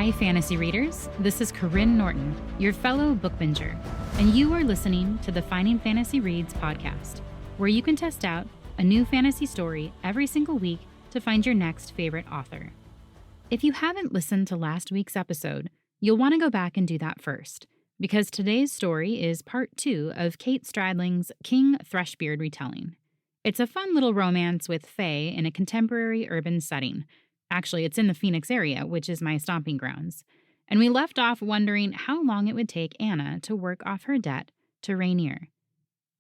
Hi, fantasy readers. This is Karyne Norton, your fellow book binger, and you are listening to the Finding Fantasy Reads podcast, where you can test out a new fantasy story every single week to find your next favorite author. If you haven't listened to last week's episode, you'll want to go back and do that first, because today's story is part 2 of Kate Stradling's King Thrushbeard retelling. It's a fun little romance with fae in a contemporary urban setting. Actually, it's in the Phoenix area, which is my stomping grounds. And we left off wondering how long it would take Anna to work off her debt to Rainier.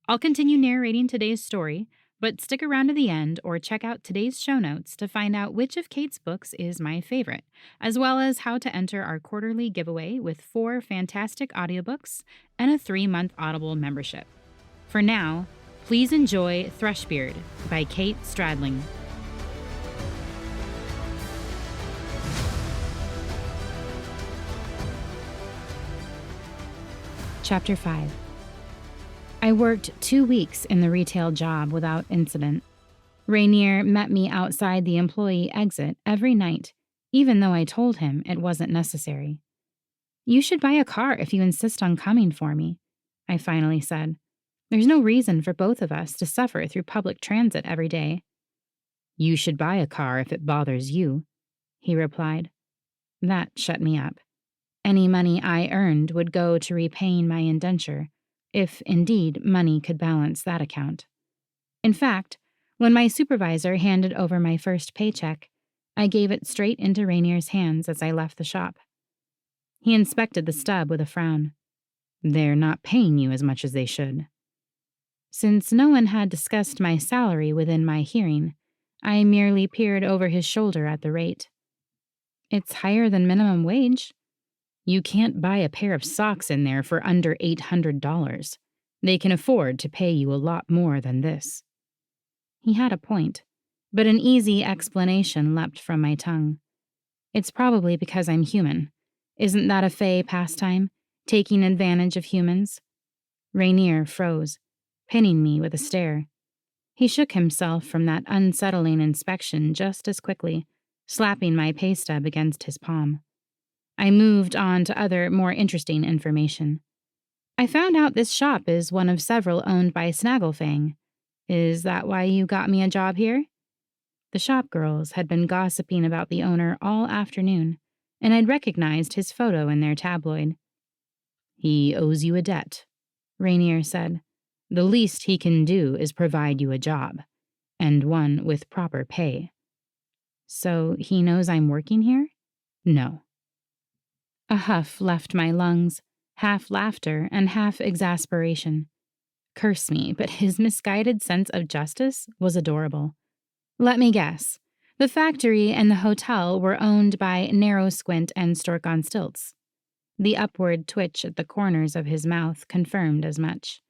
I'll continue narrating today's story, but stick around to the end or check out today's show notes to find out which of Kate's books is my favorite, as well as how to enter our quarterly giveaway with 4 fantastic audiobooks and a 3-month Audible membership. For now, please enjoy Thrushbeard by Kate Stradling. Chapter 5. I worked 2 weeks in the retail job without incident. Rainier met me outside the employee exit every night, even though I told him it wasn't necessary. "You should buy a car if you insist on coming for me," I finally said. "There's no reason for both of us to suffer through public transit every day." "You should buy a car if it bothers you," he replied. That shut me up. Any money I earned would go to repaying my indenture, if indeed money could balance that account. In fact, when my supervisor handed over my first paycheck, I gave it straight into Rainier's hands as I left the shop. He inspected the stub with a frown. "They're not paying you as much as they should." Since no one had discussed my salary within my hearing, I merely peered over his shoulder at the rate. "It's higher than minimum wage." "You can't buy a pair of socks in there for under $800. They can afford to pay you a lot more than this." He had a point, but an easy explanation leapt from my tongue. "It's probably because I'm human. Isn't that a fae pastime, taking advantage of humans?" Rainier froze, pinning me with a stare. He shook himself from that unsettling inspection just as quickly, slapping my pay stub against his palm. I moved on to other, more interesting information. "I found out this shop is one of several owned by Snagglefang. Is that why you got me a job here?" The shop girls had been gossiping about the owner all afternoon, and I'd recognized his photo in their tabloid. "He owes you a debt," Rainier said. "The least he can do is provide you a job, and one with proper pay." "So he knows I'm working here?" "No." A huff left my lungs, half laughter and half exasperation. Curse me, but his misguided sense of justice was adorable. "Let me guess. The factory and the hotel were owned by Narrow Squint and Stork on Stilts." The upward twitch at the corners of his mouth confirmed as much.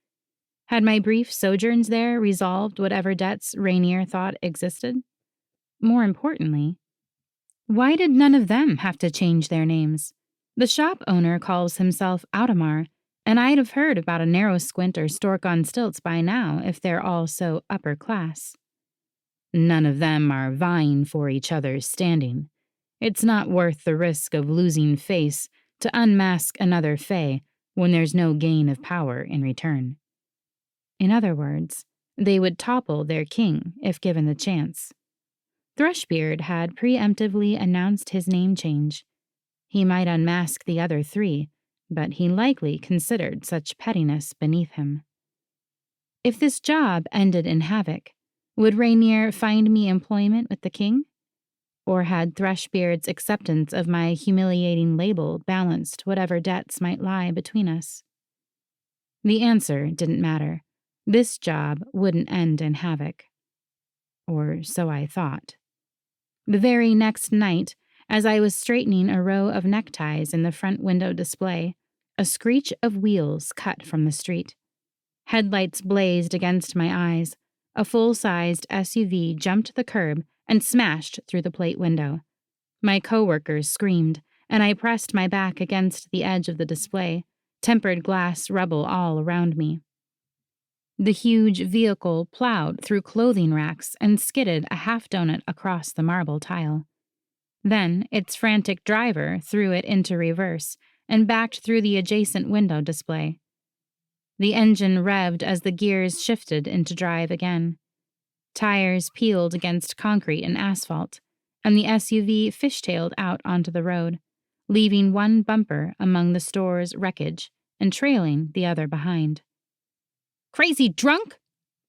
Had my brief sojourns there resolved whatever debts Rainier thought existed? More importantly, why did none of them have to change their names? The shop owner calls himself Audemars, and I'd have heard about a Narrow Squint or Stork on Stilts by now if they're all so upper class. "None of them are vying for each other's standing. It's not worth the risk of losing face to unmask another fae when there's no gain of power in return." In other words, they would topple their king if given the chance. Thrushbeard had preemptively announced his name change. He might unmask the other 3, but he likely considered such pettiness beneath him. If this job ended in havoc, would Rainier find me employment with the king? Or had Thrushbeard's acceptance of my humiliating label balanced whatever debts might lie between us? The answer didn't matter. This job wouldn't end in havoc. Or so I thought. The very next night, as I was straightening a row of neckties in the front window display, a screech of wheels cut from the street. Headlights blazed against my eyes. A full-sized SUV jumped the curb and smashed through the plate window. My coworkers screamed, and I pressed my back against the edge of the display, tempered glass rubble all around me. The huge vehicle plowed through clothing racks and skidded a half donut across the marble tile. Then its frantic driver threw it into reverse and backed through the adjacent window display. The engine revved as the gears shifted into drive again. Tires peeled against concrete and asphalt, and the SUV fishtailed out onto the road, leaving one bumper among the store's wreckage and trailing the other behind. "Crazy drunk?"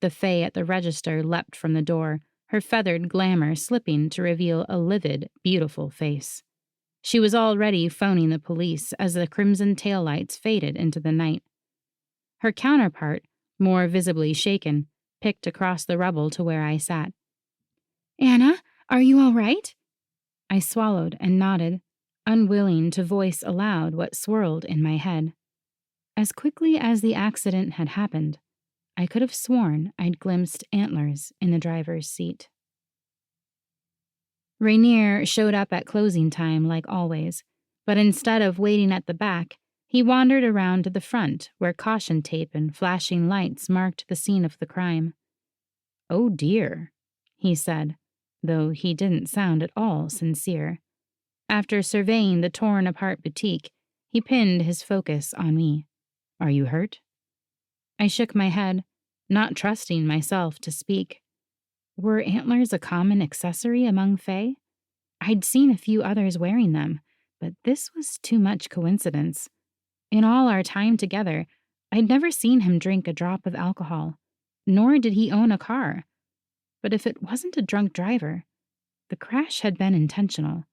The fae at the register leapt from the door, her feathered glamour slipping to reveal a livid, beautiful face. She was already phoning the police as the crimson taillights faded into the night. Her counterpart, more visibly shaken, picked across the rubble to where I sat. "Anna, are you all right?" I swallowed and nodded, unwilling to voice aloud what swirled in my head. As quickly as the accident had happened, I could have sworn I'd glimpsed antlers in the driver's seat. Rainier showed up at closing time like always, but instead of waiting at the back, he wandered around to the front where caution tape and flashing lights marked the scene of the crime. "Oh dear," he said, though he didn't sound at all sincere. After surveying the torn-apart boutique, he pinned his focus on me. "Are you hurt?" I shook my head, not trusting myself to speak. Were antlers a common accessory among fae? I'd seen a few others wearing them, but this was too much coincidence. In all our time together, I'd never seen him drink a drop of alcohol, nor did he own a car. But if it wasn't a drunk driver, the crash had been intentional,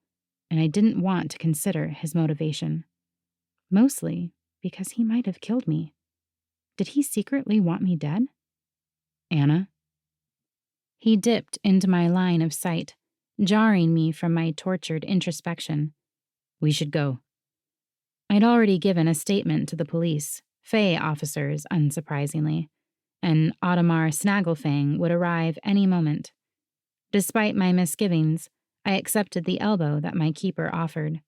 and I didn't want to consider his motivation. Mostly because he might have killed me. Did he secretly want me dead? "Anna?" He dipped into my line of sight, jarring me from my tortured introspection. "We should go." I'd already given a statement to the police, fae officers, unsurprisingly, and Audemars Snagglefang would arrive any moment. Despite my misgivings, I accepted the elbow that my keeper offered.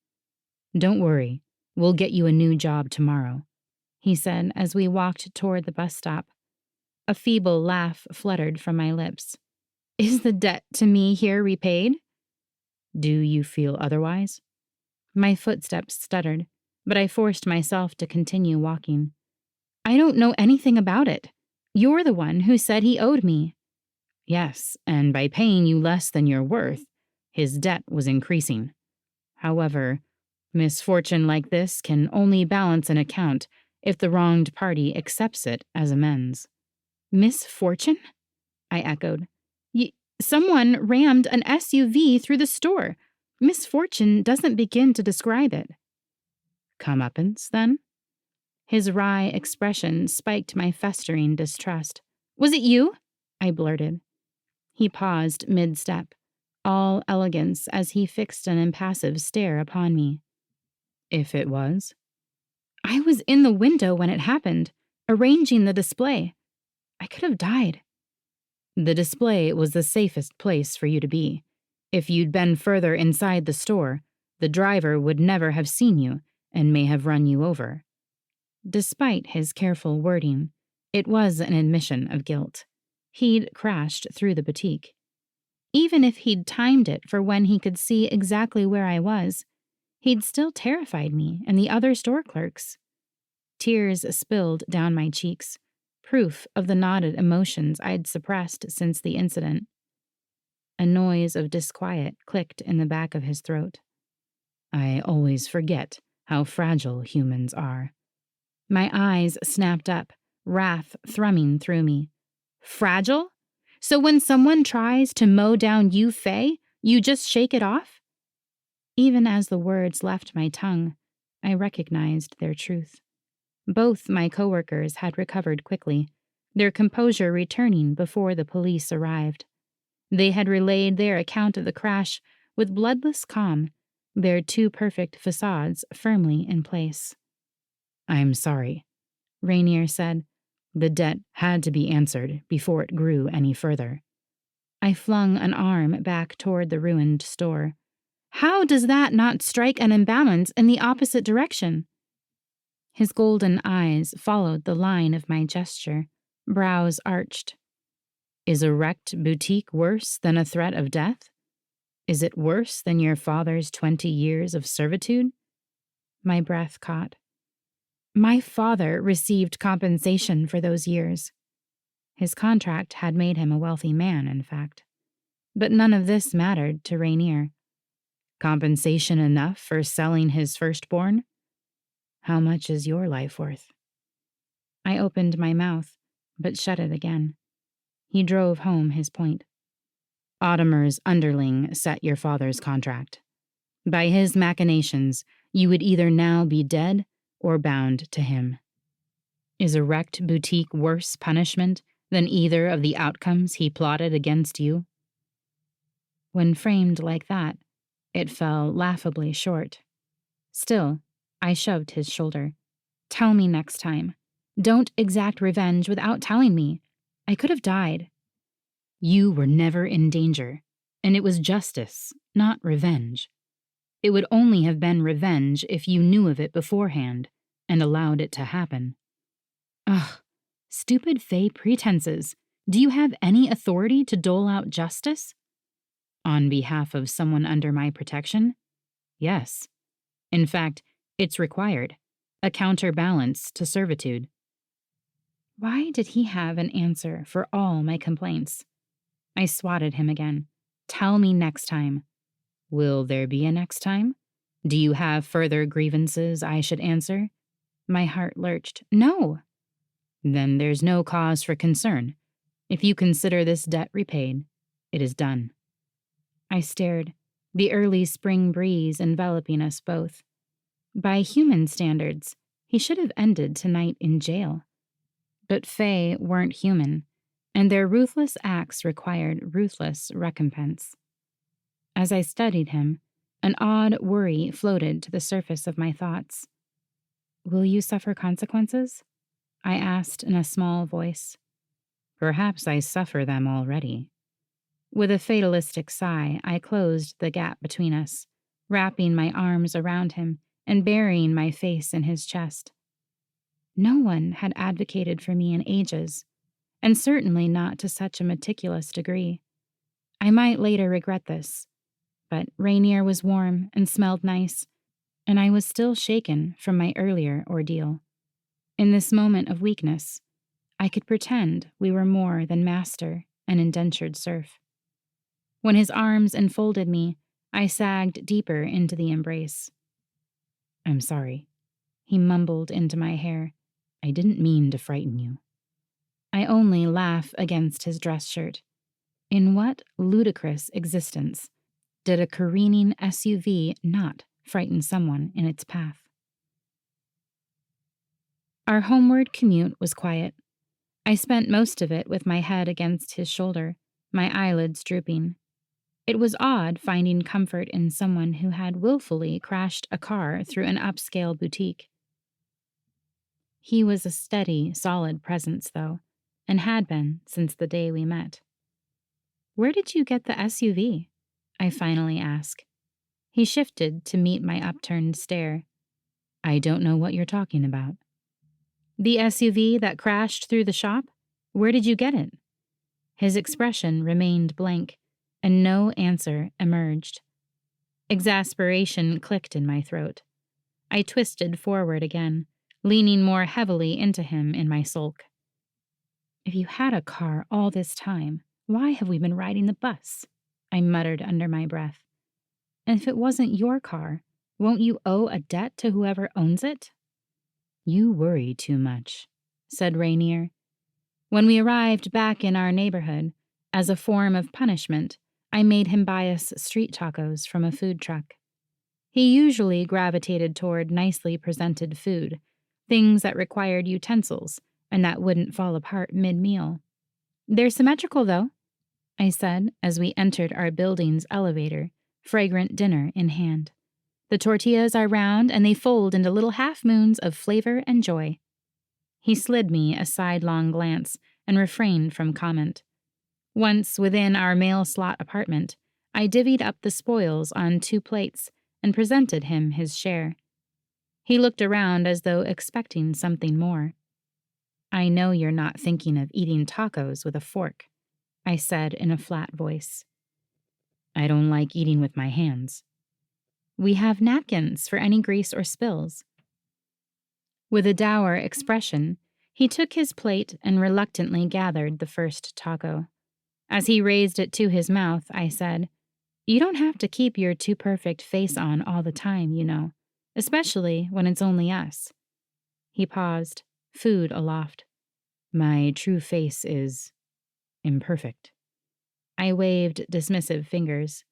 "Don't worry, we'll get you a new job tomorrow," he said as we walked toward the bus stop. A feeble laugh fluttered from my lips. "Is the debt to me here repaid?" "Do you feel otherwise?" My footsteps stuttered, but I forced myself to continue walking. "I don't know anything about it. You're the one who said he owed me." "Yes, and by paying you less than you're worth, his debt was increasing. However, misfortune like this can only balance an account if the wronged party accepts it as amends." "Misfortune?" I echoed. Someone rammed an SUV through the store. Misfortune doesn't begin to describe it." "Comeuppance, then?" His wry expression spiked my festering distrust. "Was it you?" I blurted. He paused mid-step, all elegance as he fixed an impassive stare upon me. "If it was?" "I was in the window when it happened, arranging the display. I could have died." "The display was the safest place for you to be. If you'd been further inside the store, the driver would never have seen you and may have run you over." Despite his careful wording, it was an admission of guilt. He'd crashed through the boutique. Even if he'd timed it for when he could see exactly where I was, he'd still terrified me and the other store clerks. Tears spilled down my cheeks, proof of the knotted emotions I'd suppressed since the incident. A noise of disquiet clicked in the back of his throat. "I always forget how fragile humans are." My eyes snapped up, wrath thrumming through me. "Fragile? So when someone tries to mow down you, Faye, you just shake it off?" Even as the words left my tongue, I recognized their truth. Both my coworkers had recovered quickly, their composure returning before the police arrived. They had relayed their account of the crash with bloodless calm, their too perfect facades firmly in place. "I'm sorry," Rainier said. "The debt had to be answered before it grew any further." I flung an arm back toward the ruined store. "How does that not strike an imbalance in the opposite direction?" His golden eyes followed the line of my gesture, brows arched. "Is a wrecked boutique worse than a threat of death?" Is it worse than your father's 20 years of servitude? My breath caught. My father received compensation for those years. His contract had made him a wealthy man, in fact. But none of this mattered to Rainier. Compensation enough for selling his firstborn? How much is your life worth? I opened my mouth, but shut it again. He drove home his point. Ottimer's underling set your father's contract. By his machinations, you would either now be dead or bound to him. Is a wrecked boutique worse punishment than either of the outcomes he plotted against you? When framed like that, it fell laughably short. Still, I shoved his shoulder. Tell me next time. Don't exact revenge without telling me. I could have died. You were never in danger, and it was justice, not revenge. It would only have been revenge if you knew of it beforehand and allowed it to happen. Ugh, stupid fey pretenses. Do you have any authority to dole out justice? On behalf of someone under my protection? Yes. In fact, it's required. A counterbalance to servitude. Why did he have an answer for all my complaints? I swatted him again. Tell me next time. Will there be a next time? Do you have further grievances I should answer? My heart lurched. No. Then there's no cause for concern. If you consider this debt repaid, it is done. I stared, the early spring breeze enveloping us both. By human standards, he should have ended tonight in jail. But Fae weren't human, and their ruthless acts required ruthless recompense. As I studied him, an odd worry floated to the surface of my thoughts. Will you suffer consequences? I asked in a small voice. Perhaps I suffer them already. With a fatalistic sigh, I closed the gap between us, wrapping my arms around him and burying my face in his chest. No one had advocated for me in ages, and certainly not to such a meticulous degree. I might later regret this, but Rainier was warm and smelled nice, and I was still shaken from my earlier ordeal. In this moment of weakness, I could pretend we were more than master and indentured serf. When his arms enfolded me, I sagged deeper into the embrace. I'm sorry, he mumbled into my hair. I didn't mean to frighten you. I only laugh against his dress shirt. In what ludicrous existence did a careening SUV not frighten someone in its path? Our homeward commute was quiet. I spent most of it with my head against his shoulder, my eyelids drooping. It was odd finding comfort in someone who had willfully crashed a car through an upscale boutique. He was a steady, solid presence, though, and had been since the day we met. Where did you get the SUV? I finally asked. He shifted to meet my upturned stare. I don't know what you're talking about. The SUV that crashed through the shop? Where did you get it? His expression remained blank, and no answer emerged. Exasperation clicked in my throat. I twisted forward again, leaning more heavily into him in my sulk. If you had a car all this time, why have we been riding the bus? I muttered under my breath. And if it wasn't your car, won't you owe a debt to whoever owns it? You worry too much, said Rainier. When we arrived back in our neighborhood, as a form of punishment, I made him buy us street tacos from a food truck. He usually gravitated toward nicely presented food, things that required utensils and that wouldn't fall apart mid-meal. They're symmetrical, though, I said as we entered our building's elevator, fragrant dinner in hand. The tortillas are round and they fold into little half-moons of flavor and joy. He slid me a sidelong glance and refrained from comment. Once within our mail slot apartment, I divvied up the spoils on 2 plates and presented him his share. He looked around as though expecting something more. I know you're not thinking of eating tacos with a fork, I said in a flat voice. I don't like eating with my hands. We have napkins for any grease or spills. With a dour expression, he took his plate and reluctantly gathered the first taco. As he raised it to his mouth, I said, "You don't have to keep your too perfect face on all the time, you know, especially when it's only us." He paused, food aloft. "My true face is imperfect." I waved dismissive fingers.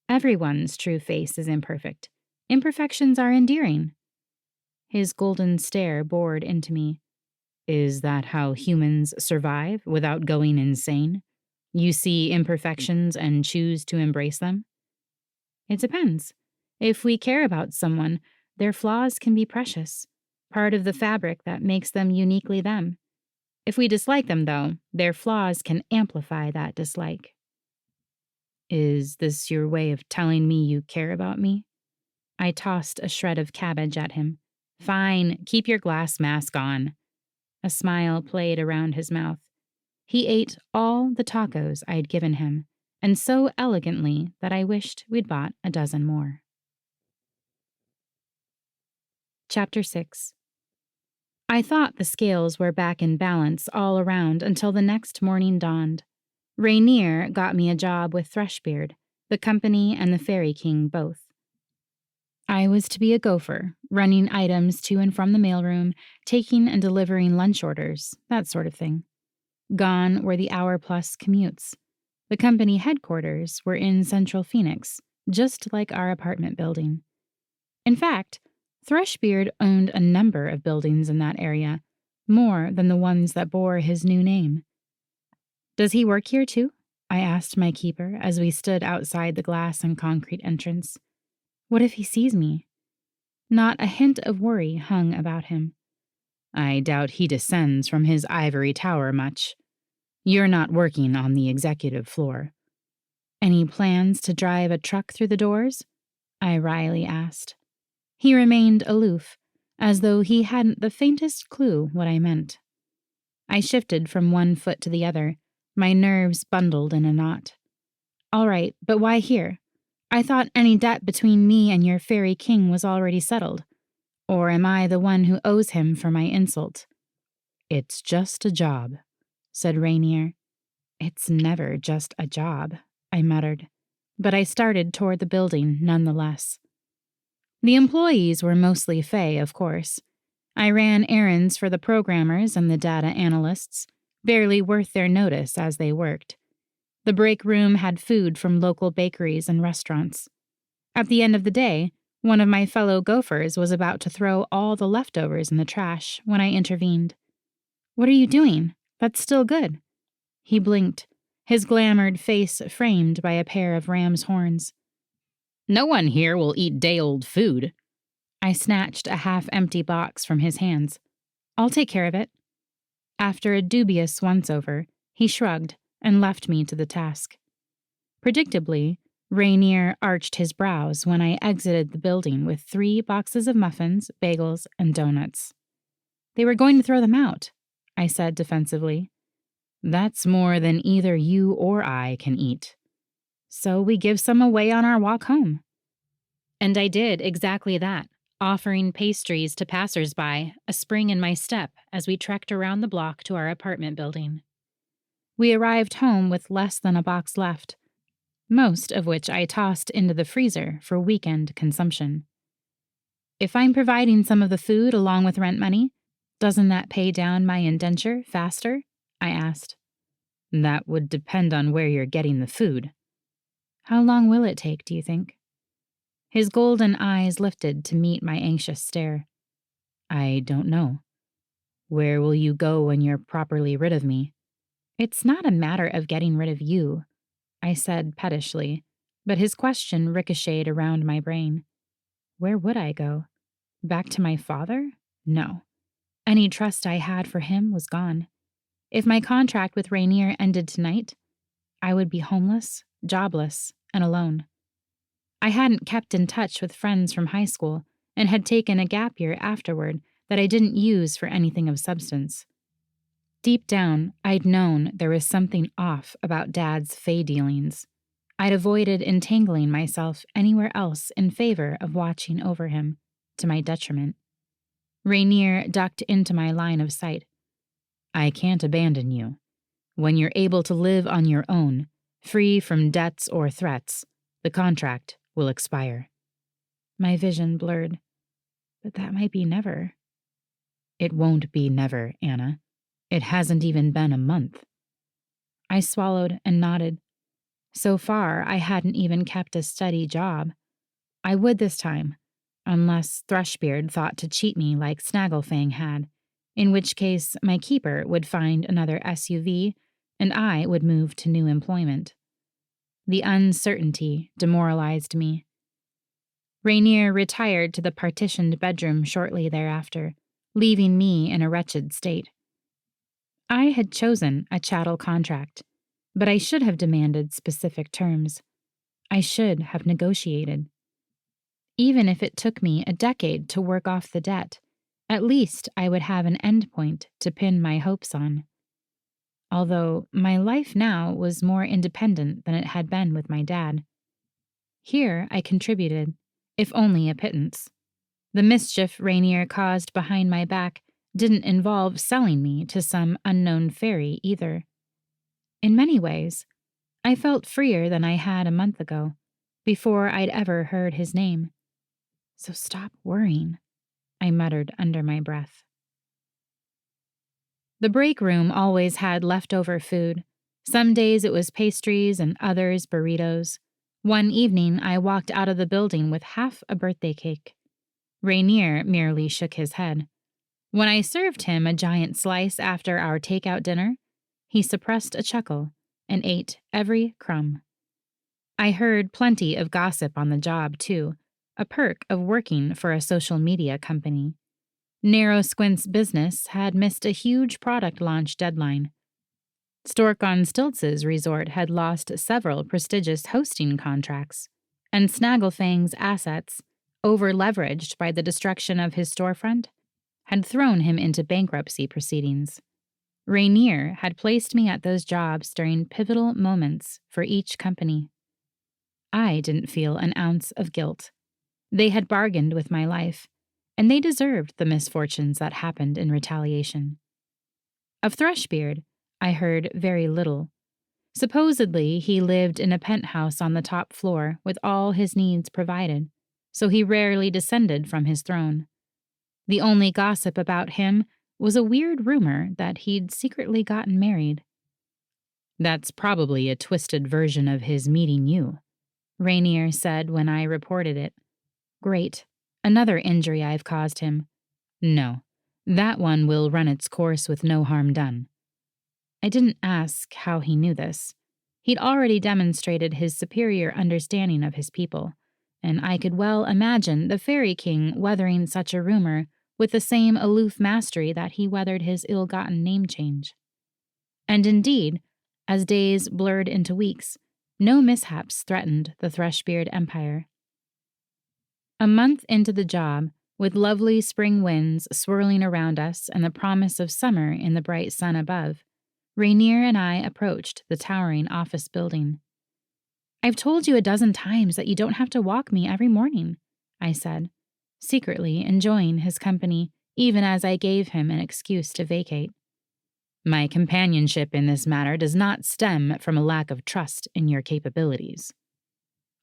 Everyone's true face is imperfect. Imperfections are endearing. His golden stare bored into me. "Is that how humans survive without going insane? You see imperfections and choose to embrace them?" "It depends. If we care about someone, their flaws can be precious, part of the fabric that makes them uniquely them. If we dislike them, though, their flaws can amplify that dislike." "Is this your way of telling me you care about me?" I tossed a shred of cabbage at him. "Fine, keep your glass mask on." A smile played around his mouth. He ate all the tacos I'd given him, and so elegantly that I wished we'd bought a dozen more. Chapter 6. I thought the scales were back in balance all around until the next morning dawned. Rainier got me a job with Thrushbeard, the company and the Fairy King both. I was to be a gopher, running items to and from the mailroom, taking and delivering lunch orders, that sort of thing. Gone were the hour-plus commutes. The company headquarters were in central Phoenix, just like our apartment building. In fact, Thrushbeard owned a number of buildings in that area, more than the ones that bore his new name. "Does he work here too?" I asked my keeper as we stood outside the glass and concrete entrance. "What if he sees me?" Not a hint of worry hung about him. "I doubt he descends from his ivory tower much. You're not working on the executive floor." "Any plans to drive a truck through the doors?" I wryly asked. He remained aloof, as though he hadn't the faintest clue what I meant. I shifted from one foot to the other, my nerves bundled in a knot. "All right, but why here? I thought any debt between me and your fairy king was already settled. Or am I the one who owes him for my insult?" "It's just a job," said Rainier. "It's never just a job," I muttered, but I started toward the building nonetheless. The employees were mostly Fae, of course. I ran errands for the programmers and the data analysts, barely worth their notice as they worked. The break room had food from local bakeries and restaurants. At the end of the day, one of my fellow gophers was about to throw all the leftovers in the trash when I intervened. "What are you doing? That's still good." He blinked, his glamoured face framed by a pair of ram's horns. "No one here will eat day-old food." I snatched a half-empty box from his hands. "I'll take care of it." After a dubious once-over, he shrugged and left me to the task. Predictably, Rainier arched his brows when I exited the building with 3 boxes of muffins, bagels, and donuts. "They were going to throw them out," I said defensively. "That's more than either you or I can eat. So we give some away on our walk home." And I did exactly that, offering pastries to passers-by, a spring in my step as we trekked around the block to our apartment building. We arrived home with less than a box left, most of which I tossed into the freezer for weekend consumption. "If I'm providing some of the food along with rent money, doesn't that pay down my indenture faster?" I asked. "That would depend on where you're getting the food." "How long will it take, do you think?" His golden eyes lifted to meet my anxious stare. "I don't know. Where will you go when you're properly rid of me?" "It's not a matter of getting rid of you," I said pettishly, but his question ricocheted around my brain. Where would I go? Back to my father? No. Any trust I had for him was gone. If my contract with Rainier ended tonight, I would be homeless, jobless, and alone. I hadn't kept in touch with friends from high school and had taken a gap year afterward that I didn't use for anything of substance. Deep down, I'd known there was something off about Dad's Fae dealings. I'd avoided entangling myself anywhere else in favor of watching over him, to my detriment. Rainier ducked into my line of sight. I can't abandon you. When you're able to live on your own, free from debts or threats, the contract will expire. My vision blurred. But that might be never. It won't be never, Anna. It hasn't even been a month. I swallowed and nodded. So far, I hadn't even kept a steady job. I would this time, unless Thrushbeard thought to cheat me like Snagglefang had, in which case my keeper would find another SUV and I would move to new employment. The uncertainty demoralized me. Rainier retired to the partitioned bedroom shortly thereafter, leaving me in a wretched state. I had chosen a chattel contract, but I should have demanded specific terms. I should have negotiated. Even if it took me a decade to work off the debt, at least I would have an endpoint to pin my hopes on. Although my life now was more independent than it had been with my dad. Here I contributed, if only a pittance. The mischief Rainier caused behind my back didn't involve selling me to some unknown fairy either. In many ways, I felt freer than I had a month ago, before I'd ever heard his name. So stop worrying, I muttered under my breath. The break room always had leftover food. Some days it was pastries and others burritos. One evening I walked out of the building with half a birthday cake. Rainier merely shook his head. When I served him a giant slice after our takeout dinner, he suppressed a chuckle and ate every crumb. I heard plenty of gossip on the job, too, a perk of working for a social media company. Narrow Squint's business had missed a huge product launch deadline. Stork on Stilts's resort had lost several prestigious hosting contracts, and Snagglefang's assets, over-leveraged by the destruction of his storefront, had thrown him into bankruptcy proceedings. Rainier had placed me at those jobs during pivotal moments for each company. I didn't feel an ounce of guilt. They had bargained with my life, and they deserved the misfortunes that happened in retaliation. Of Thrushbeard, I heard very little. Supposedly, he lived in a penthouse on the top floor with all his needs provided, so he rarely descended from his throne. The only gossip about him was a weird rumor that he'd secretly gotten married. That's probably a twisted version of his meeting you, Rainier said when I reported it. Great. Another injury I've caused him. No, that one will run its course with no harm done. I didn't ask how he knew this. He'd already demonstrated his superior understanding of his people, and I could well imagine the Fairy King weathering such a rumor with the same aloof mastery that he weathered his ill-gotten name change. And indeed, as days blurred into weeks, no mishaps threatened the Thrushbeard Empire. A month into the job, with lovely spring winds swirling around us and the promise of summer in the bright sun above, Rainier and I approached the towering office building. I've told you a dozen times that you don't have to walk me every morning, I said, secretly enjoying his company even as I gave him an excuse to vacate. My companionship in this matter does not stem from a lack of trust in your capabilities.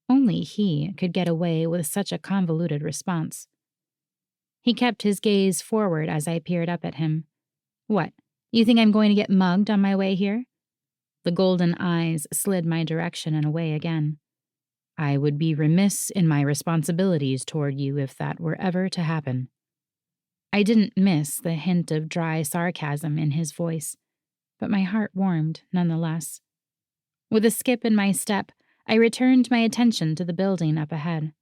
Only he could get away with such a convoluted response. He kept his gaze forward as I peered up at him. What, you think I'm going to get mugged on my way here? The golden eyes slid my direction and away again. I would be remiss in my responsibilities toward you if that were ever to happen. I didn't miss the hint of dry sarcasm in his voice, but my heart warmed nonetheless. With a skip in my step, I returned my attention to the building up ahead.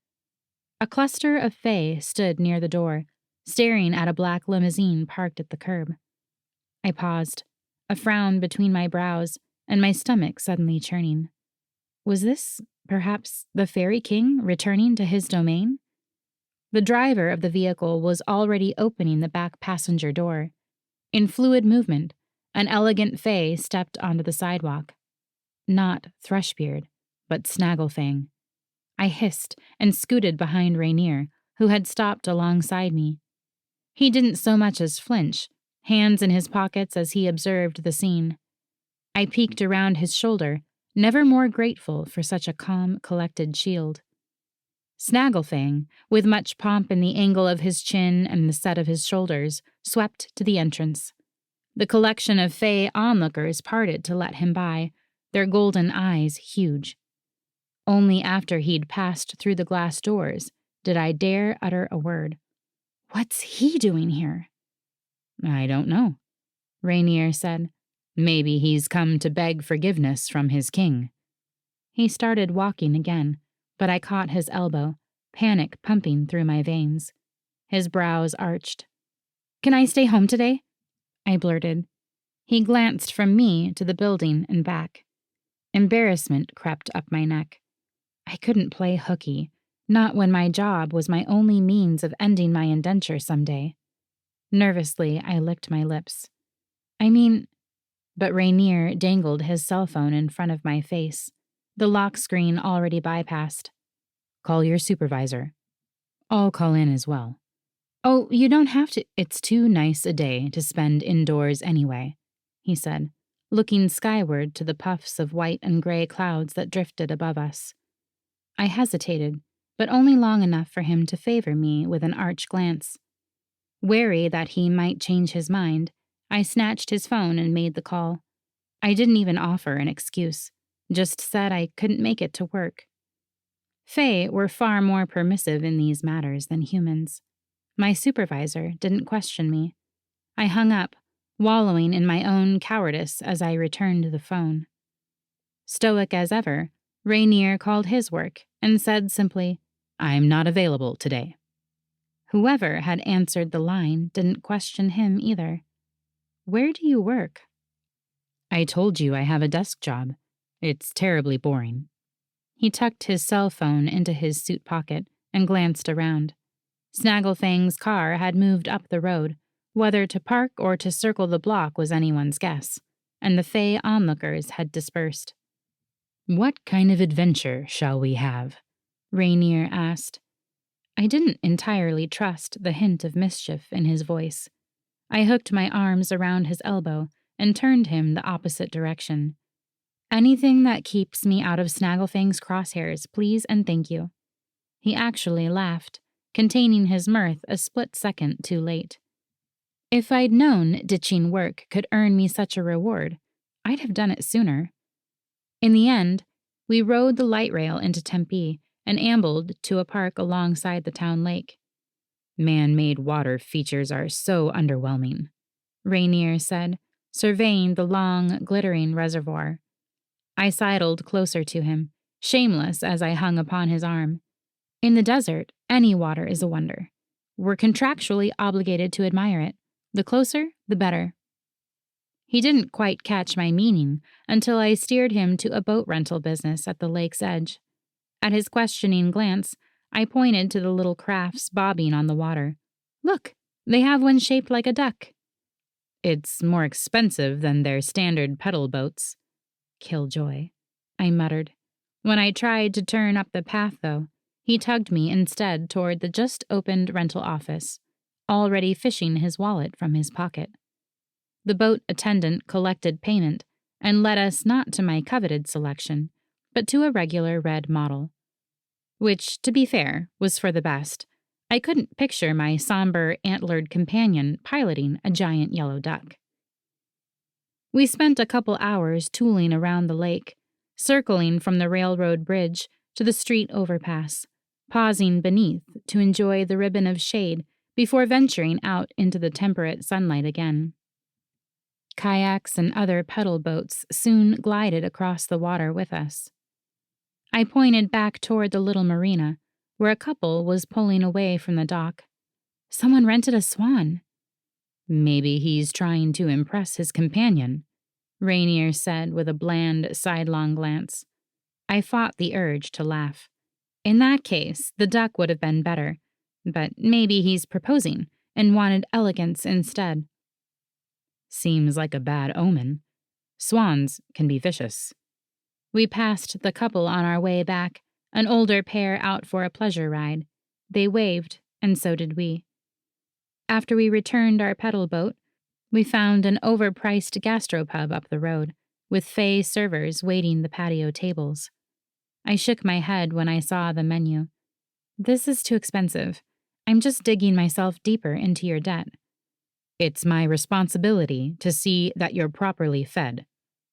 A cluster of fae stood near the door, staring at a black limousine parked at the curb. I paused, a frown between my brows, and my stomach suddenly churning. Was this, perhaps, the Fairy King returning to his domain? The driver of the vehicle was already opening the back passenger door. In fluid movement, an elegant fae stepped onto the sidewalk. Not Thrushbeard, but Snagglefang. I hissed and scooted behind Rainier, who had stopped alongside me. He didn't so much as flinch, hands in his pockets as he observed the scene. I peeked around his shoulder, never more grateful for such a calm, collected shield. Snagglefang, with much pomp in the angle of his chin and the set of his shoulders, swept to the entrance. The collection of fey onlookers parted to let him by, their golden eyes huge. Only after he'd passed through the glass doors did I dare utter a word. "What's he doing here?" "I don't know," Rainier said. "Maybe he's come to beg forgiveness from his king." He started walking again, but I caught his elbow, panic pumping through my veins. His brows arched. "Can I stay home today?" I blurted. He glanced from me to the building and back. Embarrassment crept up my neck. I couldn't play hooky, not when my job was my only means of ending my indenture someday. Nervously, I licked my lips. But Rainier dangled his cell phone in front of my face, the lock screen already bypassed. "Call your supervisor. I'll call in as well." "Oh, you don't have to. It's too nice a day to spend indoors anyway," he said, looking skyward to the puffs of white and gray clouds that drifted above us. I hesitated, but only long enough for him to favor me with an arch glance. Wary that he might change his mind, I snatched his phone and made the call. I didn't even offer an excuse, just said I couldn't make it to work. Fae were far more permissive in these matters than humans. My supervisor didn't question me. I hung up, wallowing in my own cowardice as I returned the phone. Stoic as ever, Rainier called his work and said simply, "I'm not available today." Whoever had answered the line didn't question him either. "Where do you work?" "I told you I have a desk job. It's terribly boring." He tucked his cell phone into his suit pocket and glanced around. Snagglefang's car had moved up the road. Whether to park or to circle the block was anyone's guess, and the fey onlookers had dispersed. "What kind of adventure shall we have?" Rainier asked. I didn't entirely trust the hint of mischief in his voice. I hooked my arms around his elbow and turned him the opposite direction. "Anything that keeps me out of Snagglefang's crosshairs, please and thank you." He actually laughed, containing his mirth a split second too late. If I'd known ditching work could earn me such a reward, I'd have done it sooner. In the end, we rode the light rail into Tempe and ambled to a park alongside the town lake. "Man-made water features are so underwhelming," Rainier said, surveying the long, glittering reservoir. I sidled closer to him, shameless as I hung upon his arm. "In the desert, any water is a wonder. We're contractually obligated to admire it. The closer, the better." He didn't quite catch my meaning until I steered him to a boat rental business at the lake's edge. At his questioning glance, I pointed to the little crafts bobbing on the water. "Look, they have one shaped like a duck." "It's more expensive than their standard pedal boats." "Killjoy," I muttered. When I tried to turn up the path, though, he tugged me instead toward the just-opened rental office, already fishing his wallet from his pocket. The boat attendant collected payment and led us not to my coveted selection, but to a regular red model. Which, to be fair, was for the best. I couldn't picture my somber, antlered companion piloting a giant yellow duck. We spent a couple hours tooling around the lake, circling from the railroad bridge to the street overpass, pausing beneath to enjoy the ribbon of shade before venturing out into the temperate sunlight again. Kayaks and other pedal boats soon glided across the water with us. I pointed back toward the little marina, where a couple was pulling away from the dock. "Someone rented a swan." "Maybe he's trying to impress his companion," Rainier said with a bland, sidelong glance. I fought the urge to laugh. In that case, the duck would have been better, but maybe he's proposing and wanted elegance instead. "Seems like a bad omen. Swans can be vicious." We passed the couple on our way back, an older pair out for a pleasure ride. They waved, and so did we. After we returned our pedal boat, we found an overpriced gastropub up the road, with fey servers waiting the patio tables. I shook my head when I saw the menu. This is too expensive. I'm just digging myself deeper into your debt. It's my responsibility to see that you're properly fed,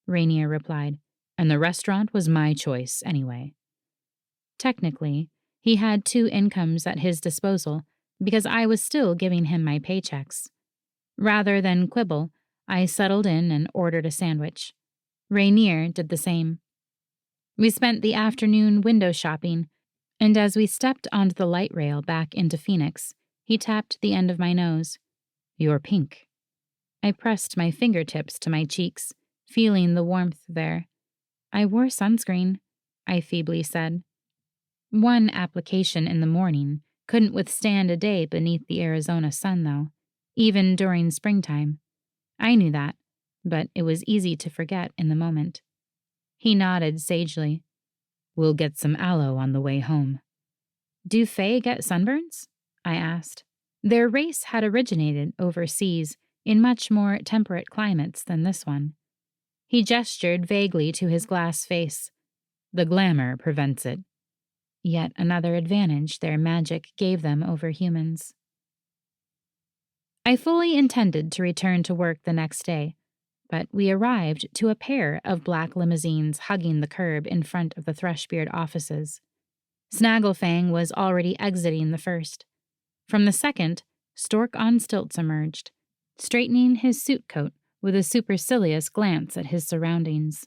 Rainier replied, and the restaurant was my choice anyway. Technically, he had 2 incomes at his disposal because I was still giving him my paychecks. Rather than quibble, I settled in and ordered a sandwich. Rainier did the same. We spent the afternoon window shopping, and as we stepped onto the light rail back into Phoenix, he tapped the end of my nose. You're pink. I pressed my fingertips to my cheeks, feeling the warmth there. I wore sunscreen, I feebly said. One application in the morning couldn't withstand a day beneath the Arizona sun, though, even during springtime. I knew that, but it was easy to forget in the moment. He nodded sagely. We'll get some aloe on the way home. Do Fae get sunburns? I asked. Their race had originated overseas in much more temperate climates than this one. He gestured vaguely to his glass face. The glamour prevents it. Yet another advantage their magic gave them over humans. I fully intended to return to work the next day, but we arrived to a pair of black limousines hugging the curb in front of the Thrushbeard offices. Snagglefang was already exiting the first. From the second, Stork on Stilts emerged, straightening his suit coat with a supercilious glance at his surroundings.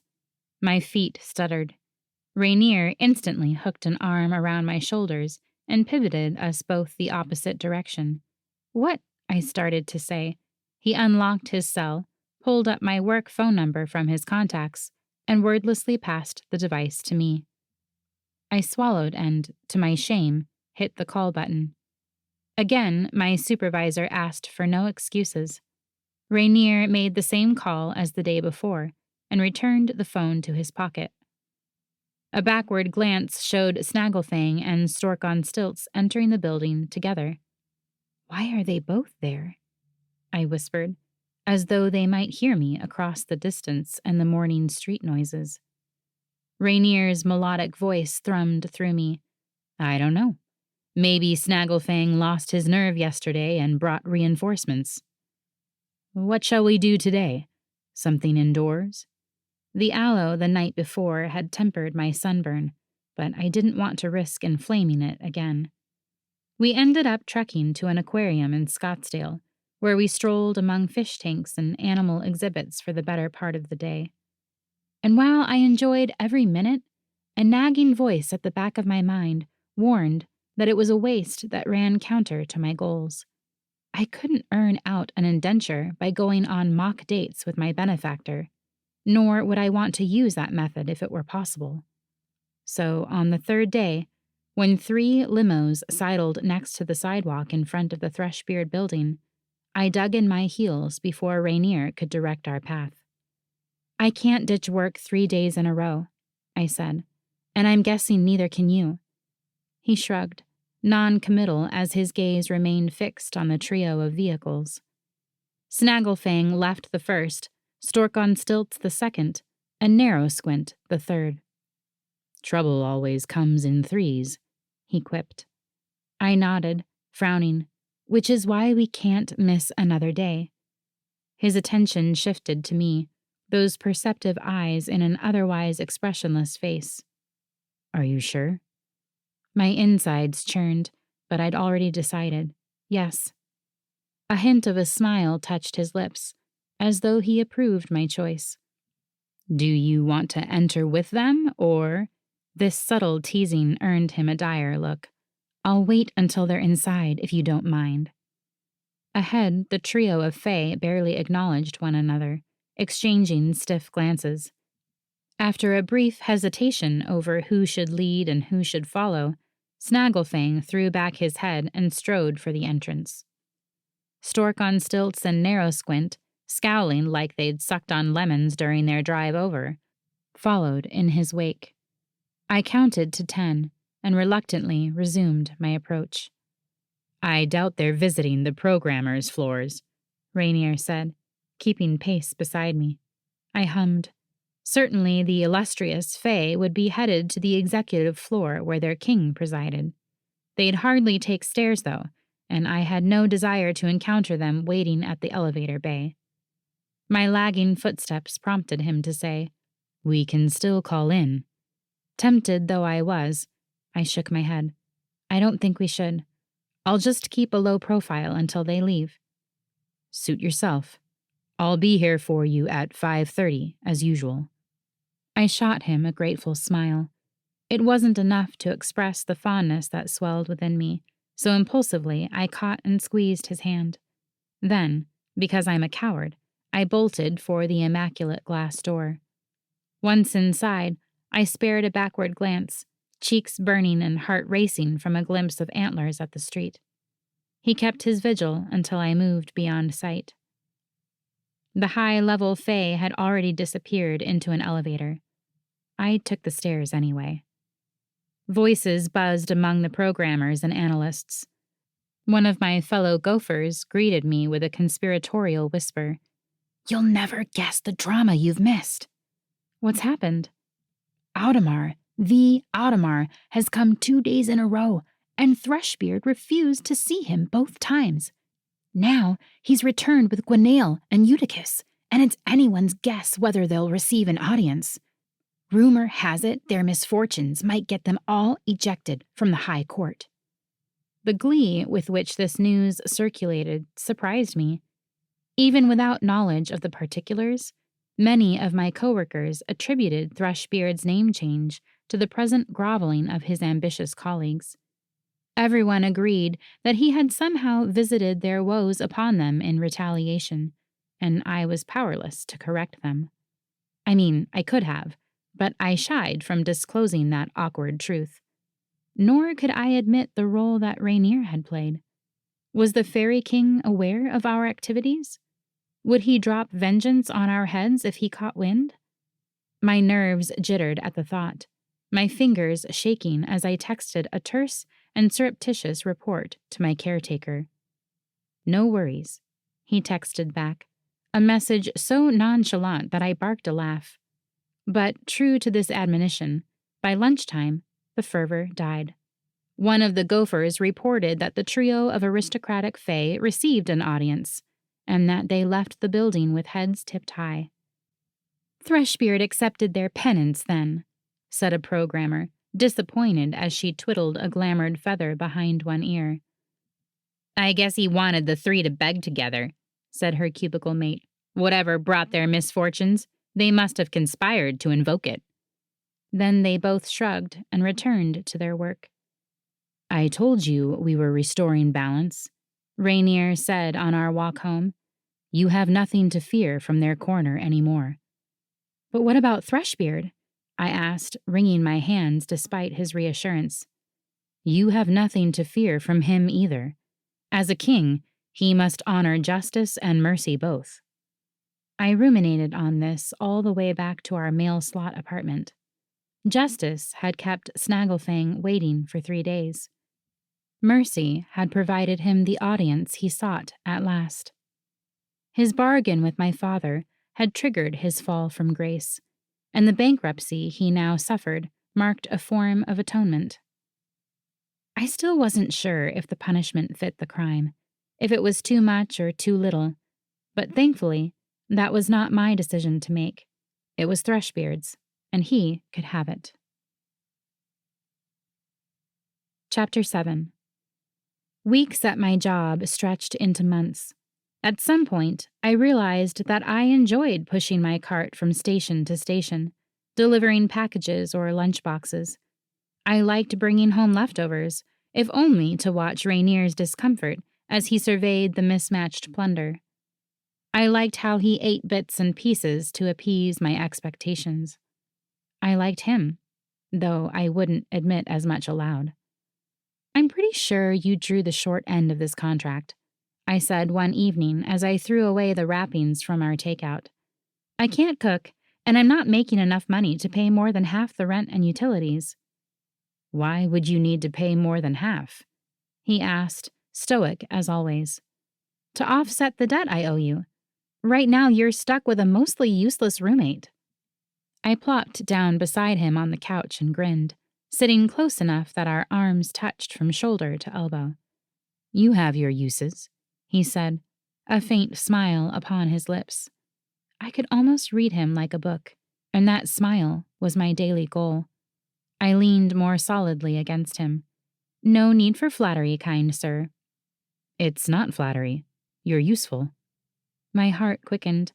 My feet stuttered. Rainier instantly hooked an arm around my shoulders and pivoted us both the opposite direction. What? I started to say. He unlocked his cell, pulled up my work phone number from his contacts, and wordlessly passed the device to me. I swallowed and, to my shame, hit the call button. Again, my supervisor asked for no excuses. Rainier made the same call as the day before and returned the phone to his pocket. A backward glance showed Snagglefang and Stork on Stilts entering the building together. Why are they both there? I whispered, as though they might hear me across the distance and the morning street noises. Rainier's melodic voice thrummed through me. I don't know. Maybe Snagglefang lost his nerve yesterday and brought reinforcements. What shall we do today? Something indoors? The aloe the night before had tempered my sunburn, but I didn't want to risk inflaming it again. We ended up trekking to an aquarium in Scottsdale, where we strolled among fish tanks and animal exhibits for the better part of the day. And while I enjoyed every minute, a nagging voice at the back of my mind warned that it was a waste that ran counter to my goals. I couldn't earn out an indenture by going on mock dates with my benefactor, nor would I want to use that method if it were possible. So on the third day, when 3 limos sidled next to the sidewalk in front of the Thrushbeard building, I dug in my heels before Rainier could direct our path. I can't ditch work 3 days in a row, I said, and I'm guessing neither can you. He shrugged, non-committal as his gaze remained fixed on the trio of vehicles. Snagglefang left the first, Stork on Stilts the second, and Narrow Squint the third. Trouble always comes in threes, he quipped. I nodded, frowning, which is why we can't miss another day. His attention shifted to me, those perceptive eyes in an otherwise expressionless face. Are you sure? My insides churned, but I'd already decided, yes. A hint of a smile touched his lips, as though he approved my choice. Do you want to enter with them, or... This subtle teasing earned him a dire look. I'll wait until they're inside, if you don't mind. Ahead, the trio of Fae barely acknowledged one another, exchanging stiff glances. After a brief hesitation over who should lead and who should follow, Snagglefang threw back his head and strode for the entrance. Stork on Stilts and Narrow Squint, scowling like they'd sucked on lemons during their drive over, followed in his wake. I counted to 10 and reluctantly resumed my approach. "I doubt they're visiting the programmers' floors," Rainier said, keeping pace beside me. I hummed. Certainly the illustrious Fae would be headed to the executive floor where their king presided. They'd hardly take stairs, though, and I had no desire to encounter them waiting at the elevator bay. My lagging footsteps prompted him to say, "We can still call in." Tempted though I was, I shook my head. "I don't think we should. I'll just keep a low profile until they leave." "Suit yourself. I'll be here for you at 5:30, as usual." I shot him a grateful smile. It wasn't enough to express the fondness that swelled within me, so impulsively I caught and squeezed his hand. Then, because I'm a coward, I bolted for the immaculate glass door. Once inside, I spared a backward glance, cheeks burning and heart racing from a glimpse of antlers at the street. He kept his vigil until I moved beyond sight. The high-level Fae had already disappeared into an elevator. I took the stairs anyway. Voices buzzed among the programmers and analysts. One of my fellow gophers greeted me with a conspiratorial whisper. "You'll never guess the drama you've missed." "What's happened?" "Audemars, the Audemars, has come 2 days in a row, and Thrushbeard refused to see him both times. Now he's returned with Gwenaëlle and Eutychus, and it's anyone's guess whether they'll receive an audience. Rumor has it their misfortunes might get them all ejected from the High Court." The glee with which this news circulated surprised me. Even without knowledge of the particulars, many of my coworkers attributed Thrushbeard's name change to the present groveling of his ambitious colleagues. Everyone agreed that he had somehow visited their woes upon them in retaliation, and I was powerless to correct them. I mean, I could have, but I shied from disclosing that awkward truth. Nor could I admit the role that Rainier had played. Was the Fairy King aware of our activities? Would he drop vengeance on our heads if he caught wind? My nerves jittered at the thought, my fingers shaking as I texted a terse and surreptitious report to my caretaker. "No worries," he texted back, a message so nonchalant that I barked a laugh. But true to this admonition, by lunchtime, the fervor died. One of the gophers reported that the trio of aristocratic Fae received an audience, and that they left the building with heads tipped high. "Thrushbeard accepted their penance, then," said a programmer, disappointed as she twiddled a glamoured feather behind one ear. "I guess he wanted the three to beg together," said her cubicle mate. "Whatever brought their misfortunes, they must have conspired to invoke it." Then they both shrugged and returned to their work. "I told you we were restoring balance," Rainier said on our walk home. "You have nothing to fear from their corner anymore." "But what about Thrushbeard?" I asked, wringing my hands despite his reassurance. "You have nothing to fear from him either. As a king, he must honor justice and mercy both." I ruminated on this all the way back to our mail slot apartment. Justice had kept Snagglefang waiting for 3 days. Mercy had provided him the audience he sought at last. His bargain with my father had triggered his fall from grace, and the bankruptcy he now suffered marked a form of atonement. I still wasn't sure if the punishment fit the crime, if it was too much or too little, but thankfully, that was not my decision to make. It was Thrushbeard's, and he could have it. Chapter 7. Weeks at my job stretched into months. At some point, I realized that I enjoyed pushing my cart from station to station, delivering packages or lunchboxes. I liked bringing home leftovers, if only to watch Rainier's discomfort as he surveyed the mismatched plunder. I liked how he ate bits and pieces to appease my expectations. I liked him, though I wouldn't admit as much aloud. "I'm pretty sure you drew the short end of this contract," I said one evening as I threw away the wrappings from our takeout. "I can't cook, and I'm not making enough money to pay more than half the rent and utilities." "Why would you need to pay more than half?" he asked, stoic as always. "To offset the debt I owe you. Right now you're stuck with a mostly useless roommate." I plopped down beside him on the couch and grinned, sitting close enough that our arms touched from shoulder to elbow. "You have your uses," he said, a faint smile upon his lips. I could almost read him like a book, and that smile was my daily goal. I leaned more solidly against him. "No need for flattery, kind sir." "It's not flattery. You're useful." My heart quickened.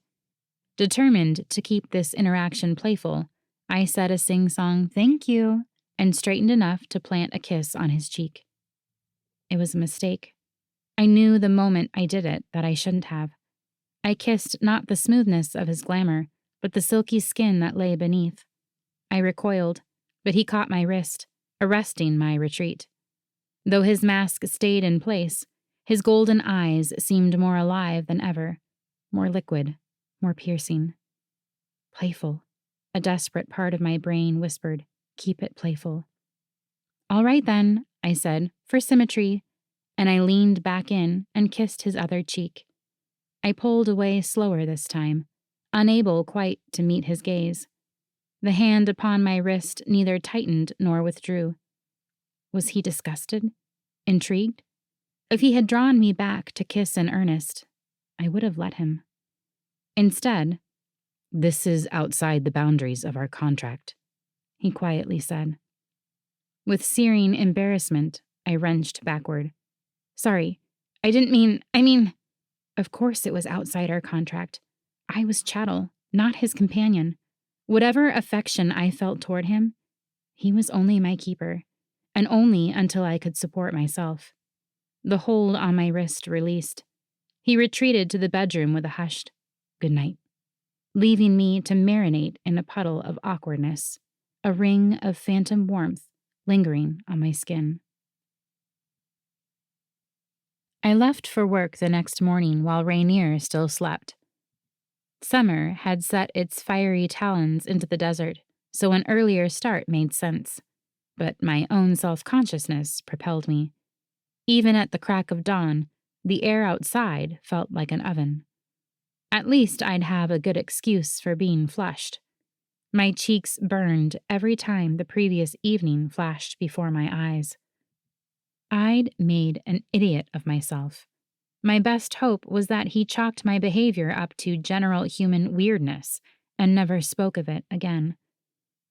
Determined to keep this interaction playful, I said a sing-song "thank you" and straightened enough to plant a kiss on his cheek. It was a mistake. I knew the moment I did it that I shouldn't have. I kissed not the smoothness of his glamour, but the silky skin that lay beneath. I recoiled, but he caught my wrist, arresting my retreat. Though his mask stayed in place, his golden eyes seemed more alive than ever, more liquid, more piercing. "Playful," a desperate part of my brain whispered. "Keep it playful." "All right then," I said, "for symmetry," and I leaned back in and kissed his other cheek. I pulled away slower this time, unable quite to meet his gaze. The hand upon my wrist neither tightened nor withdrew. Was he disgusted? Intrigued? If he had drawn me back to kiss in earnest, I would have let him. Instead, "This is outside the boundaries of our contract," he quietly said. With searing embarrassment, I wrenched backward. "Sorry, I didn't mean, Of course it was outside our contract. I was chattel, not his companion. Whatever affection I felt toward him, he was only my keeper, and only until I could support myself. The hold on my wrist released. He retreated to the bedroom with a hushed "good night," leaving me to marinate in a puddle of awkwardness, a ring of phantom warmth lingering on my skin. I left for work the next morning while Rainier still slept. Summer had set its fiery talons into the desert, so an earlier start made sense. But my own self-consciousness propelled me. Even at the crack of dawn, the air outside felt like an oven. At least I'd have a good excuse for being flushed. My cheeks burned every time the previous evening flashed before my eyes. I'd made an idiot of myself. My best hope was that he chalked my behavior up to general human weirdness and never spoke of it again.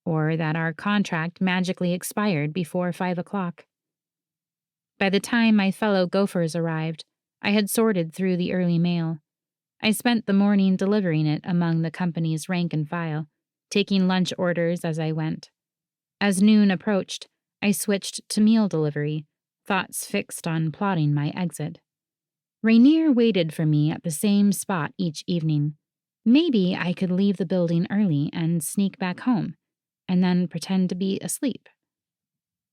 Or that our contract magically expired before 5 o'clock. By the time my fellow gophers arrived, I had sorted through the early mail. I spent the morning delivering it among the company's rank and file, taking lunch orders as I went. As noon approached, I switched to meal delivery, thoughts fixed on plotting my exit. Rainier waited for me at the same spot each evening. Maybe I could leave the building early and sneak back home, and then pretend to be asleep.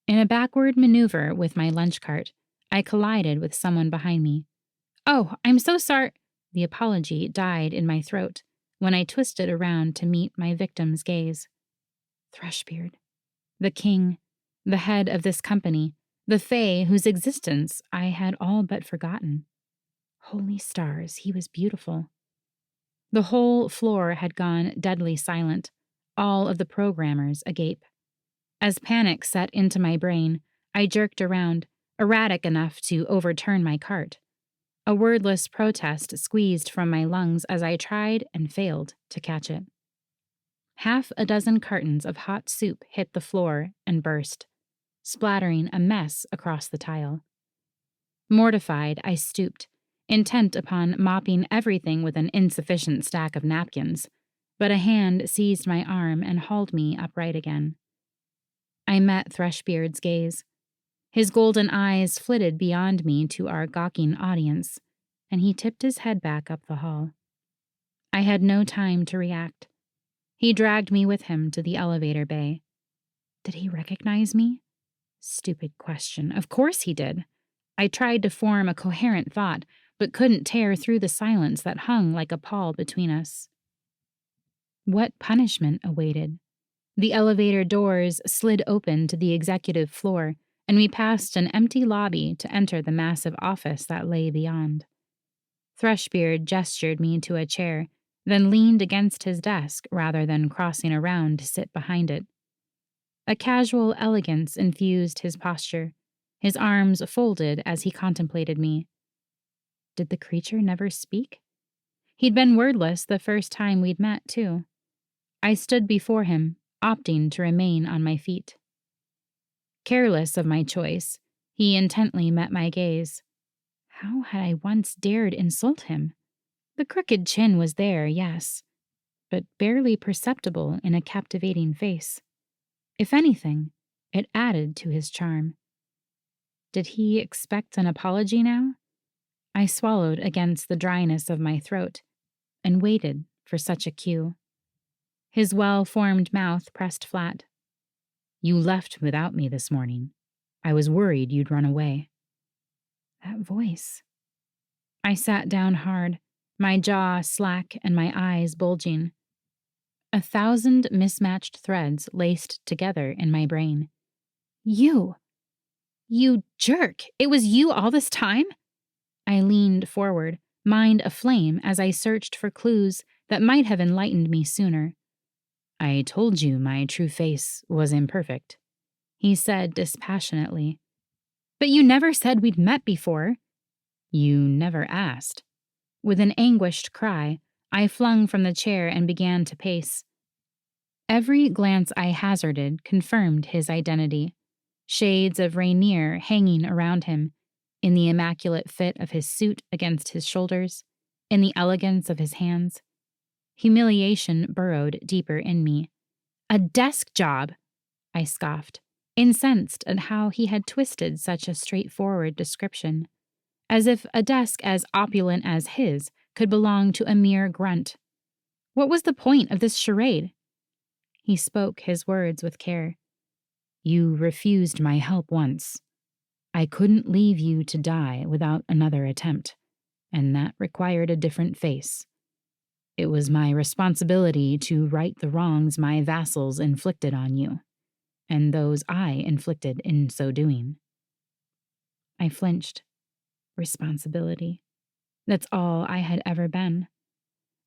In a backward maneuver with my lunch cart, I collided with someone behind me. "Oh, I'm so sorry." The apology died in my throat when I twisted around to meet my victim's gaze. Thrushbeard. The king, the head of this company, the fae whose existence I had all but forgotten. Holy stars, he was beautiful. The whole floor had gone deadly silent, all of the programmers agape. As panic set into my brain, I jerked around, erratic enough to overturn my cart. A wordless protest squeezed from my lungs as I tried and failed to catch it. Half a dozen cartons of hot soup hit the floor and burst, splattering a mess across the tile. Mortified, I stooped, intent upon mopping everything with an insufficient stack of napkins, but a hand seized my arm and hauled me upright again. I met Thrushbeard's gaze. His golden eyes flitted beyond me to our gawking audience, and he tipped his head back up the hall. I had no time to react. He dragged me with him to the elevator bay. Did he recognize me? Stupid question. Of course he did. I tried to form a coherent thought, but couldn't tear through the silence that hung like a pall between us. What punishment awaited? The elevator doors slid open to the executive floor, and we passed an empty lobby to enter the massive office that lay beyond. Thrushbeard gestured me to a chair, then leaned against his desk rather than crossing around to sit behind it. A casual elegance infused his posture, his arms folded as he contemplated me. Did the creature never speak? He'd been wordless the first time we'd met, too. I stood before him, opting to remain on my feet. Careless of my choice, he intently met my gaze. How had I once dared insult him? The crooked chin was there, yes, but barely perceptible in a captivating face. If anything, it added to his charm. Did he expect an apology now? I swallowed against the dryness of my throat and waited for such a cue. His well-formed mouth pressed flat. You left without me this morning. I was worried you'd run away. That voice. I sat down hard, my jaw slack and my eyes bulging. 1,000 mismatched threads laced together in my brain. You jerk! It was you all this time? I leaned forward, mind aflame as I searched for clues that might have enlightened me sooner. I told you my true face was imperfect, he said dispassionately. But you never said we'd met before. You never asked. With an anguished cry, I flung from the chair and began to pace. Every glance I hazarded confirmed his identity. Shades of Rainier hanging around him, in the immaculate fit of his suit against his shoulders, in the elegance of his hands. Humiliation burrowed deeper in me. A desk job, I scoffed, incensed at how he had twisted such a straightforward description, as if a desk as opulent as his could belong to a mere grunt. What was the point of this charade? He spoke his words with care. You refused my help once. I couldn't leave you to die without another attempt, and that required a different face. It was my responsibility to right the wrongs my vassals inflicted on you, and those I inflicted in so doing. I flinched. Responsibility. That's all I had ever been.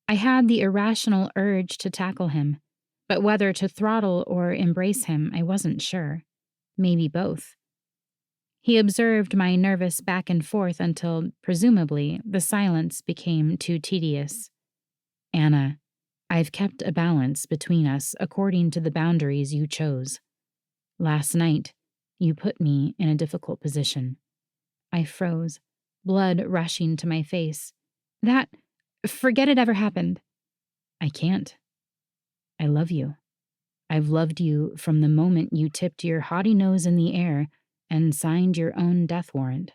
I had the irrational urge to tackle him, but whether to throttle or embrace him, I wasn't sure. Maybe both. He observed my nervous back and forth until, presumably, the silence became too tedious. Anna, I've kept a balance between us according to the boundaries you chose. Last night, you put me in a difficult position. I froze, blood rushing to my face. Forget it ever happened. I can't. I love you. I've loved you from the moment you tipped your haughty nose in the air and signed your own death warrant.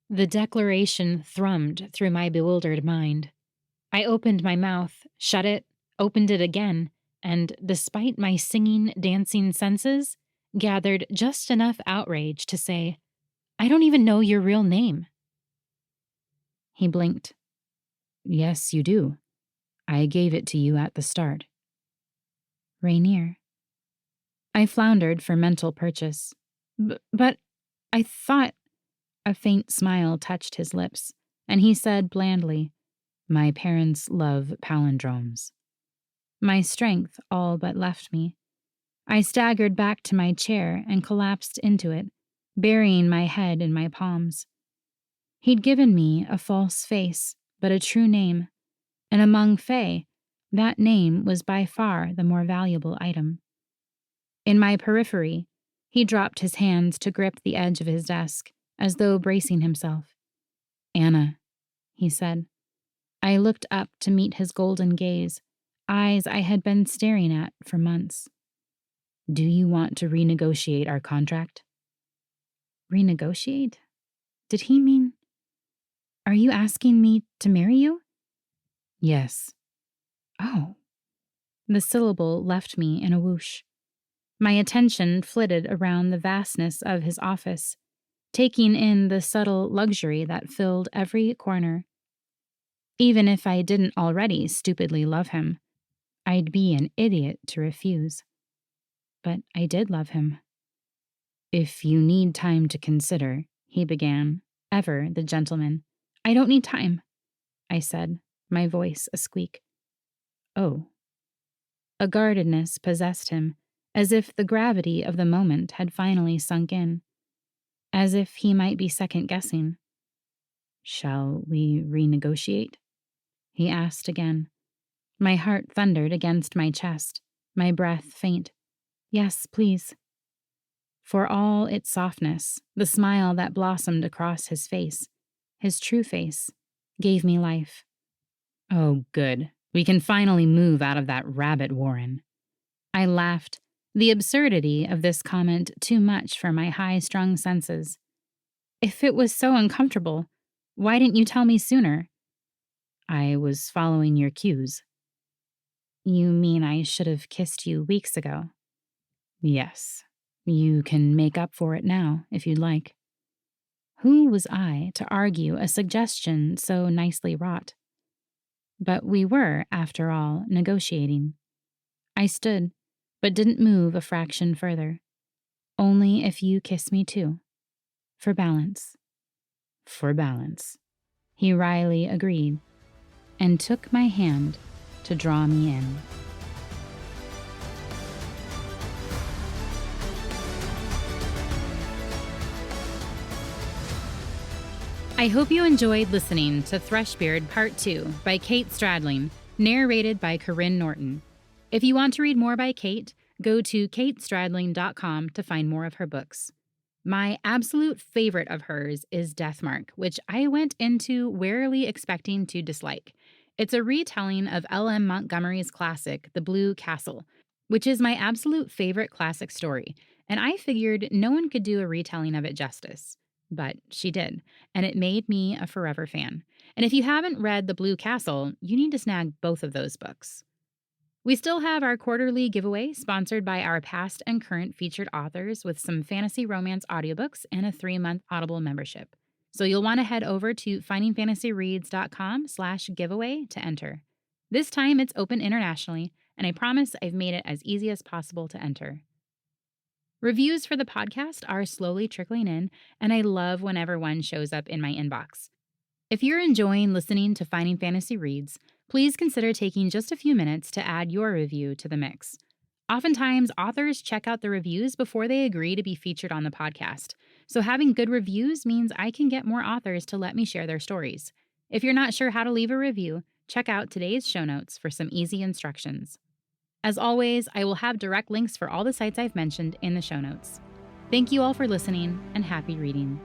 The declaration thrummed through my bewildered mind. I opened my mouth, shut it, opened it again, and, despite my singing, dancing senses, gathered just enough outrage to say, I don't even know your real name. He blinked. Yes, you do. I gave it to you at the start. Rainier. I floundered for mental purchase. But I thought... A faint smile touched his lips, and he said blandly, My parents love palindromes. My strength all but left me. I staggered back to my chair and collapsed into it, burying my head in my palms. He'd given me a false face, but a true name, and among Fae, that name was by far the more valuable item. In my periphery, he dropped his hands to grip the edge of his desk, as though bracing himself. Anna, he said. I looked up to meet his golden gaze, eyes I had been staring at for months. Do you want to renegotiate our contract? Renegotiate? Did he mean... Are you asking me to marry you? Yes. Oh. The syllable left me in a whoosh. My attention flitted around the vastness of his office, taking in the subtle luxury that filled every corner. Even if I didn't already stupidly love him, I'd be an idiot to refuse. But I did love him. If you need time to consider, he began, ever the gentleman. I don't need time, I said, my voice a squeak. Oh. A guardedness possessed him, as if the gravity of the moment had finally sunk in, as if he might be second-guessing. Shall we renegotiate? He asked again. My heart thundered against my chest, my breath faint. Yes, please. For all its softness, the smile that blossomed across his true face, gave me life. Oh, good. We can finally move out of that rabbit warren. I laughed, the absurdity of this comment too much for my high-strung senses. If it was so uncomfortable, why didn't you tell me sooner? I was following your cues. You mean I should have kissed you weeks ago? Yes. You can make up for it now, if you'd like. Who was I to argue a suggestion so nicely wrought? But we were, after all, negotiating. I stood, but didn't move a fraction further. Only if you kiss me too. For balance. For balance. He wryly agreed, and took my hand to draw me in. I hope you enjoyed listening to Thrushbeard Part 2 by Kate Stradling, narrated by Karyne Norton. If you want to read more by Kate, go to katestradling.com to find more of her books. My absolute favorite of hers is Deathmark, which I went into warily expecting to dislike. It's a retelling of L.M. Montgomery's classic, The Blue Castle, which is my absolute favorite classic story, and I figured no one could do a retelling of it justice. But she did, and it made me a forever fan. And if you haven't read The Blue Castle, you need to snag both of those books. We still have our quarterly giveaway sponsored by our past and current featured authors with some fantasy romance audiobooks and a 3-month Audible membership. So you'll want to head over to findingfantasyreads.com/giveaway to enter. This time it's open internationally, and I promise I've made it as easy as possible to enter. Reviews for the podcast are slowly trickling in, and I love whenever one shows up in my inbox. If you're enjoying listening to Finding Fantasy Reads, please consider taking just a few minutes to add your review to the mix. Oftentimes, authors check out the reviews before they agree to be featured on the podcast, so having good reviews means I can get more authors to let me share their stories. If you're not sure how to leave a review, check out today's show notes for some easy instructions. As always, I will have direct links for all the sites I've mentioned in the show notes. Thank you all for listening, and happy reading.